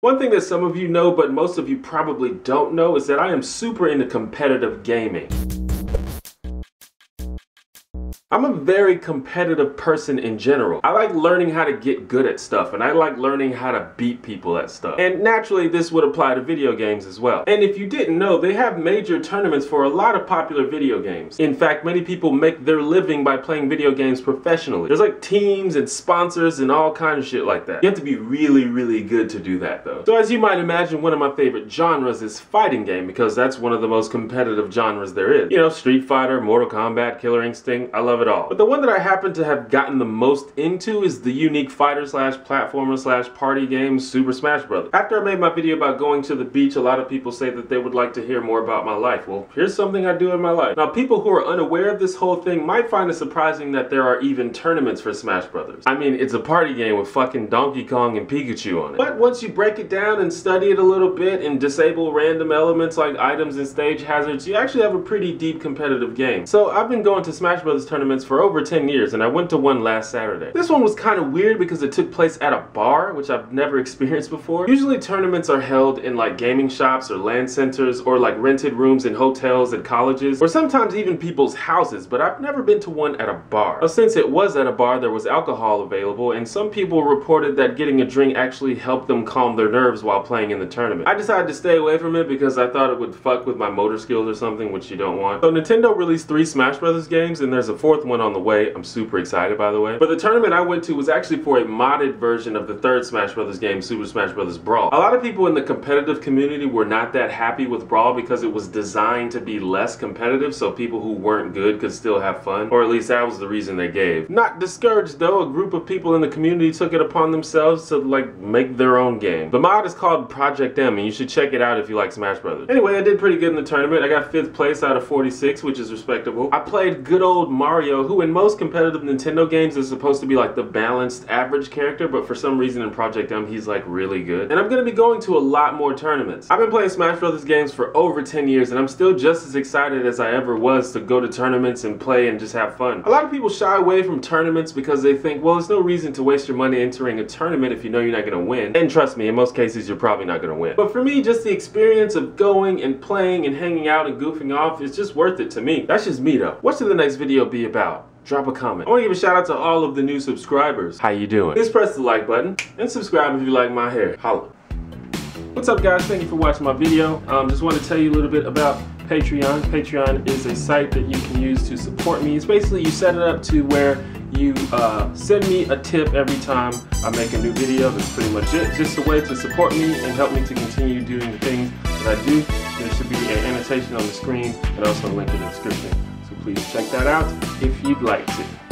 One thing that some of you know, but most of you probably don't know, is that I am super into competitive gaming. I'm a very competitive person in general. I like learning how to get good at stuff, and I like learning how to beat people at stuff. And naturally, this would apply to video games as well. And if you didn't know, they have major tournaments for a lot of popular video games. In fact, many people make their living by playing video games professionally. There's like teams and sponsors and all kinds of shit like that. You have to be really, really good to do that though. So as you might imagine, one of my favorite genres is fighting game, because that's one of the most competitive genres there is. You know, Street Fighter, Mortal Kombat, Killer Instinct, I love it all. But the one that I happen to have gotten the most into is the unique fighter/platformer/party game Super Smash Bros. After I made my video about going to the beach, a lot of people say that they would like to hear more about my life. Well, here's something I do in my life. Now, people who are unaware of this whole thing might find it surprising that there are even tournaments for Smash Brothers. I mean, it's a party game with fucking Donkey Kong and Pikachu on it. But once you break it down and study it a little bit and disable random elements like items and stage hazards, you actually have a pretty deep competitive game. So I've been going to Smash Brothers tournaments for over 10 years, and I went to one last Saturday. This one was kind of weird because it took place at a bar, which I've never experienced before. Usually tournaments are held in like gaming shops or LAN centers, or like rented rooms in hotels and colleges, or sometimes even people's houses, but I've never been to one at a bar. Now, since it was at a bar, there was alcohol available, and some people reported that getting a drink actually helped them calm their nerves while playing in the tournament. I decided to stay away from it because I thought it would fuck with my motor skills or something, which you don't want. So Nintendo released 3 Smash Brothers games, and there's a 4th one on the way. I'm super excited, by the way. But the tournament I went to was actually for a modded version of the 3rd Smash Brothers game, Super Smash Bros. Brawl. A lot of people in the competitive community were not that happy with Brawl because it was designed to be less competitive, so people who weren't good could still have fun. Or at least that was the reason they gave. Not discouraged though, a group of people in the community took it upon themselves to like make their own game. The mod is called Project M, and you should check it out if you like Smash Brothers. Anyway, I did pretty good in the tournament. I got 5th place out of 46, which is respectable. I played good old Mario, who in most competitive Nintendo games is supposed to be like the balanced average character, but for some reason in Project M he's like really good. And I'm gonna be going to a lot more tournaments. I've been playing Smash Brothers games for over 10 years, and I'm still just as excited as I ever was to go to tournaments and play and just have fun. A lot of people shy away from tournaments because they think, well, there's no reason to waste your money entering a tournament if you know you're not gonna win. And trust me, in most cases you're probably not gonna win. But for me, just the experience of going and playing and hanging out and goofing off is just worth it to me. That's just me though. What should the next video be about? Drop a comment. I want to give a shout out to all of the new subscribers. How you doing? Please press the like button and subscribe if you like my hair. Holla. What's up guys? Thank you for watching my video. Just want to tell you a little bit about Patreon. Patreon is a site that you can use to support me. It's basically you set it up to where you send me a tip every time I make a new video. That's pretty much it. Just a way to support me and help me to continue doing the things that I do. There should be an annotation on the screen and also a link in the description. Please check that out if you'd like to.